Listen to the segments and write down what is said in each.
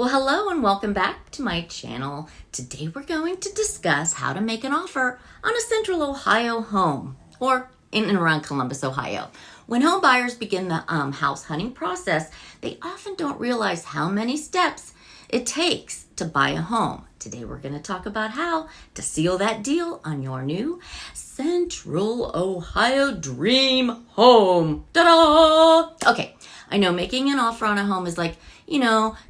Well, hello and welcome back to my channel. Today we're going to discuss how to make an offer on a Central Ohio home or in and around Columbus, Ohio. When home buyers begin the house hunting process, they often don't realize how many steps it takes to buy a home. Today we're going to talk about how to seal that deal on your new Central Ohio dream home. Ta-da! Okay, I know making an offer on a home is like,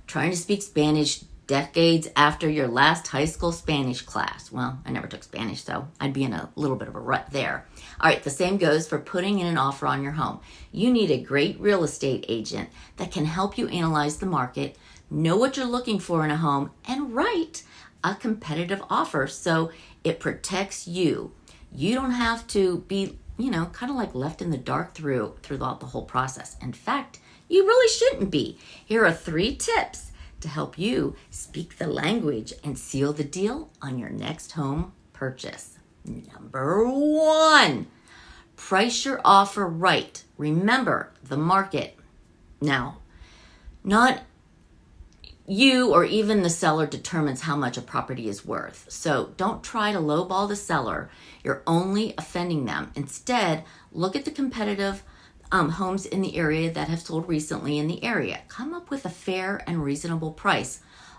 trying to speak Spanish decades after your last high school Spanish class. Well, I never took Spanish, so I'd be in a little bit of a rut there. All right, the same goes for putting in an offer on your home. You need a great real estate agent that can help you analyze the market, know what you're looking for in a home, and write a competitive offer so it protects you. You don't have to be, kind of like left in the dark throughout the whole process. In fact, you really shouldn't be. Here are 3 tips to help you speak the language and seal the deal on your next home purchase. Number 1, price your offer right. Remember the market. Now, not you or even the seller determines how much a property is worth. So don't try to lowball the seller. You're only offending them. Instead, look at the competitive homes in the area that have sold recently in the area. Come up with a fair and reasonable price.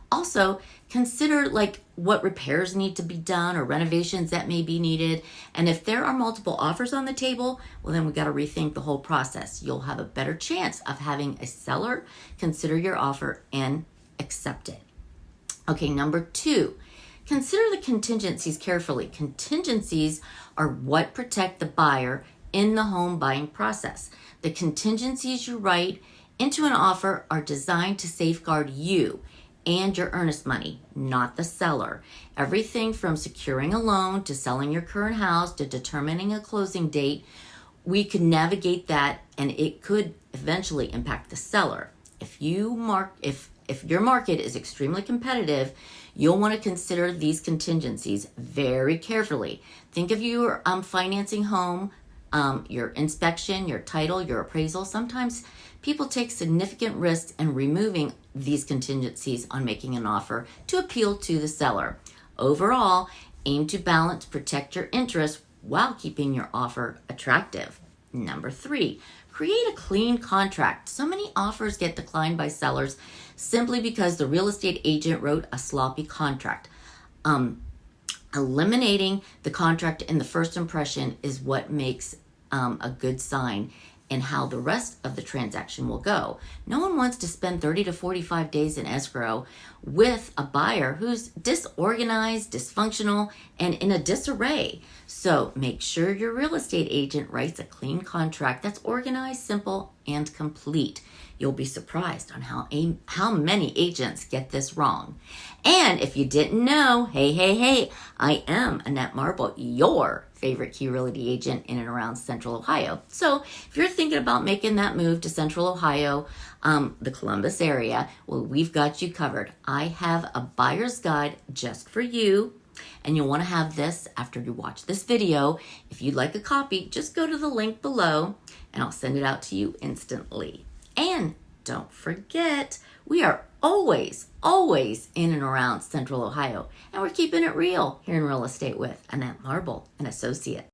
Also, consider what repairs need to be done or renovations that may be needed. And if there are multiple offers on the table, well, then we got to rethink the whole process. You'll have a better chance of having a seller consider your offer and accept it. Okay, number 2, consider the contingencies carefully. Contingencies are what protect the buyer in the home buying process. The contingencies you write into an offer are designed to safeguard you and your earnest money, not the seller. Everything from securing a loan to selling your current house to determining a closing date, we could navigate that, and it could eventually impact the seller. If your market is extremely competitive, you'll want to consider these contingencies very carefully. Think of your financing home, your inspection, your title, your appraisal. Sometimes people take significant risks in removing these contingencies on making an offer to appeal to the seller. Overall, aim to balance, protect your interests while keeping your offer attractive. Number 3, create a clean contract. So many offers get declined by sellers simply because the real estate agent wrote a sloppy contract. Eliminating the contract in the first impression is what makes a good sign in how the rest of the transaction will go. No one wants to spend 30 to 45 days in escrow with a buyer who's disorganized, dysfunctional, and in a disarray. So make sure your real estate agent writes a clean contract that's organized, simple, and complete. You'll be surprised on how many agents get this wrong. And if you didn't know, hey, I am Annette Marble, your favorite key realty agent in and around Central Ohio. So if you're thinking about making that move to Central Ohio, the Columbus area, well, we've got you covered. I have a buyer's guide just for you, and you'll want to have this after you watch this video. If you'd like a copy, just go to the link below, and I'll send it out to you instantly. And don't forget, we are always in and around Central Ohio, and we're keeping it real here in real estate with Annette Marble and Associates.